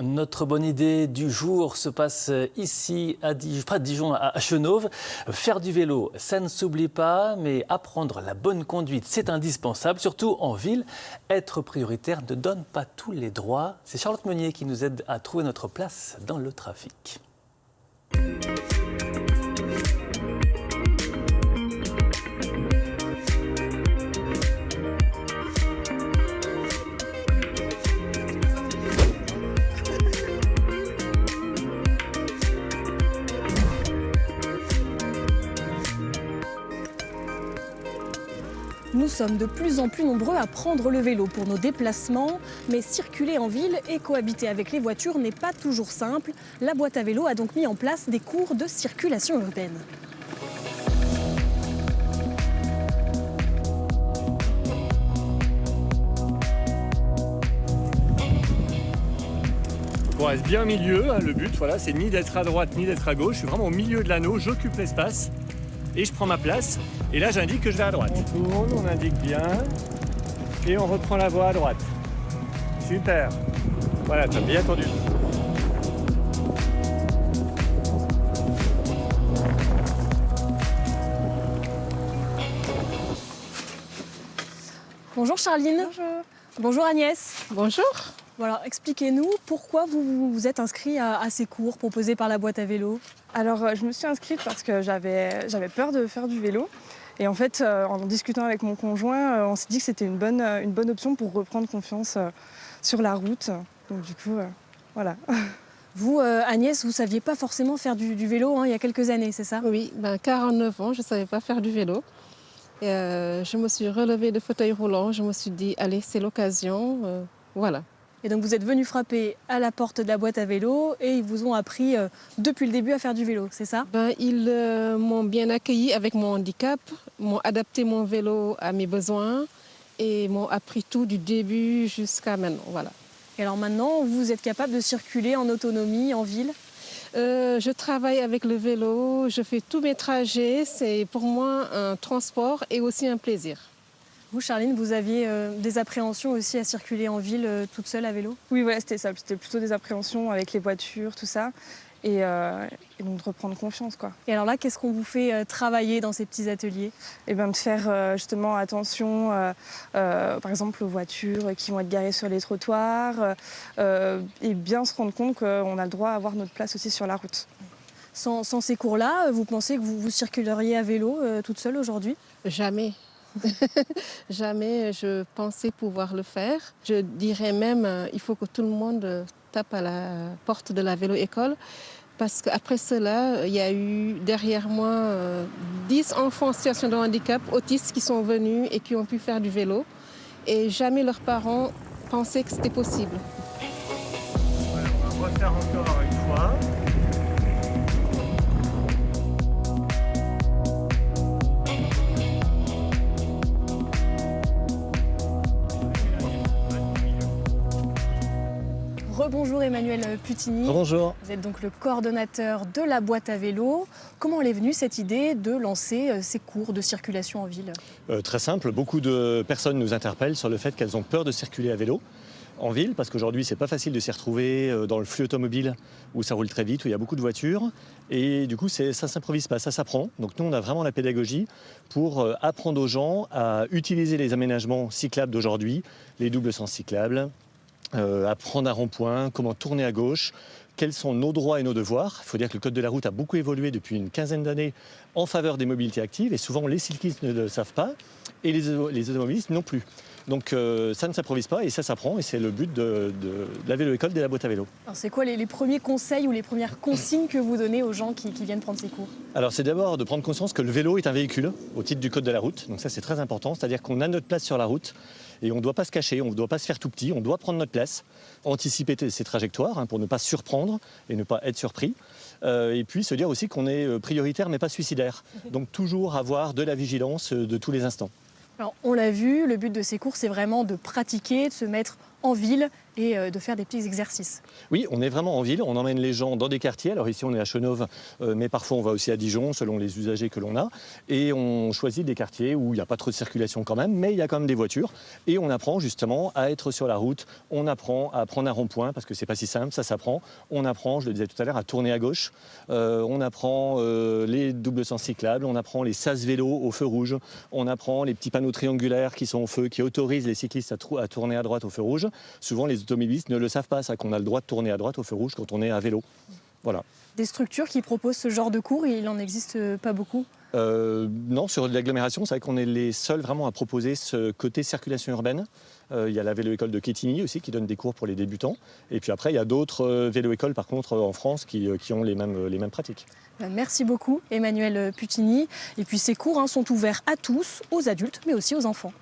Notre bonne idée du jour se passe ici, près de Dijon, à Chenôve. Faire du vélo, ça ne s'oublie pas, mais apprendre la bonne conduite, c'est indispensable, surtout en ville. Être prioritaire ne donne pas tous les droits. C'est Charlotte Meunier qui nous aide à trouver notre place dans le trafic. Nous sommes de plus en plus nombreux à prendre le vélo pour nos déplacements, mais circuler en ville et cohabiter avec les voitures n'est pas toujours simple. La boîte à vélo a donc mis en place des cours de circulation urbaine. On reste bien au milieu, hein, le but, voilà, c'est ni d'être à droite ni d'être à gauche. Je suis vraiment au milieu de l'anneau, j'occupe l'espace et je prends ma place. Et là, j'indique que je vais à droite. On tourne, on indique bien et on reprend la voie à droite. Super. Voilà, tu as bien entendu. Bonjour Charline. Bonjour. Bonjour Agnès. Bonjour. Voilà, expliquez-nous pourquoi vous vous êtes inscrit à ces cours proposés par la boîte à vélo. Alors, je me suis inscrite parce que j'avais peur de faire du vélo. Et en fait, en discutant avec mon conjoint, on s'est dit que c'était une bonne option pour reprendre confiance sur la route. Donc du coup, voilà. Vous, Agnès, vous ne saviez pas forcément faire du vélo il y a quelques années, c'est ça? Oui, 49 ans, je ne savais pas faire du vélo. Et, je me suis relevée de fauteuil roulant, je me suis dit, allez, c'est l'occasion, voilà. Et donc vous êtes venu frapper à la porte de la boîte à vélo et ils vous ont appris depuis le début à faire du vélo, c'est ça? Ils m'ont bien accueilli avec mon handicap, m'ont adapté mon vélo à mes besoins et m'ont appris tout du début jusqu'à maintenant, voilà. Et alors maintenant, vous êtes capable de circuler en autonomie, en ville? Je travaille avec le vélo, je fais tous mes trajets, c'est pour moi un transport et aussi un plaisir. Vous, Charline, vous aviez des appréhensions aussi à circuler en ville toute seule à vélo? Oui, voilà, c'était ça. C'était plutôt des appréhensions avec les voitures, tout ça. Et donc de reprendre confiance, quoi. Et alors là, qu'est-ce qu'on vous fait travailler dans ces petits ateliers? Et bien de faire justement attention, par exemple, aux voitures qui vont être garées sur les trottoirs. Et bien se rendre compte qu'on a le droit à avoir notre place aussi sur la route. Sans ces cours-là, vous pensez que vous circuleriez à vélo toute seule aujourd'hui? Jamais. Jamais je pensais pouvoir le faire. Je dirais même il faut que tout le monde tape à la porte de la vélo-école parce qu'après cela, il y a eu derrière moi 10 enfants en situation de handicap, autistes qui sont venus et qui ont pu faire du vélo et jamais leurs parents pensaient que c'était possible. Voilà, on va refaire encore une fois. Rebonjour Emmanuel Putini. Bonjour. Vous êtes donc le coordonnateur de la boîte à vélo. Comment est venue cette idée de lancer ces cours de circulation en ville? Très simple, beaucoup de personnes nous interpellent sur le fait qu'elles ont peur de circuler à vélo en ville, parce qu'aujourd'hui c'est pas facile de s'y retrouver dans le flux automobile où ça roule très vite, où il y a beaucoup de voitures, et du coup ça s'improvise pas, ça s'apprend. Donc nous on a vraiment la pédagogie pour apprendre aux gens à utiliser les aménagements cyclables d'aujourd'hui, les doubles sens cyclables, apprendre un rond-point, comment tourner à gauche, quels sont nos droits et nos devoirs. Il faut dire que le code de la route a beaucoup évolué depuis une quinzaine d'années en faveur des mobilités actives et souvent les cyclistes ne le savent pas et les automobilistes non plus. Donc ça ne s'improvise pas et ça s'apprend et c'est le but de la vélo-école de la boîte à vélo. Alors c'est quoi les premiers conseils ou les premières consignes que vous donnez aux gens qui viennent prendre ces cours? Alors c'est d'abord de prendre conscience que le vélo est un véhicule au titre du code de la route. Donc ça c'est très important, c'est-à-dire qu'on a notre place sur la route et on ne doit pas se cacher, on ne doit pas se faire tout petit, on doit prendre notre place, anticiper ses trajectoires pour ne pas surprendre et ne pas être surpris. Et puis se dire aussi qu'on est prioritaire mais pas suicidaire. Donc toujours avoir de la vigilance de tous les instants. Alors, on l'a vu, le but de ces cours, c'est vraiment de pratiquer, de se mettre en ville et de faire des petits exercices. Oui, on est vraiment en ville, on emmène les gens dans des quartiers. Alors ici on est à Chenôve, mais parfois on va aussi à Dijon selon les usagers que l'on a. Et on choisit des quartiers où il n'y a pas trop de circulation quand même, mais il y a quand même des voitures. Et on apprend justement à être sur la route, on apprend à prendre un rond-point, parce que c'est pas si simple, ça s'apprend. On apprend, je le disais tout à l'heure, à tourner à gauche. On apprend les doubles sens cyclables, on apprend les sas vélos au feu rouge, on apprend les petits panneaux triangulaires qui sont au feu, qui autorisent les cyclistes à tourner à droite au feu rouge. Souvent les automobilistes ne le savent pas, ça, qu'on a le droit de tourner à droite au feu rouge quand on est à vélo. Voilà. Des structures qui proposent ce genre de cours, il n'en existe pas beaucoup? Non, sur l'agglomération, c'est vrai qu'on est les seuls vraiment à proposer ce côté circulation urbaine. Il y a la vélo-école de Quetigny aussi qui donne des cours pour les débutants. Et puis après, il y a d'autres vélo-écoles par contre en France qui ont les mêmes pratiques. Merci beaucoup Emmanuel Putigny. Et puis ces cours sont ouverts à tous, aux adultes mais aussi aux enfants.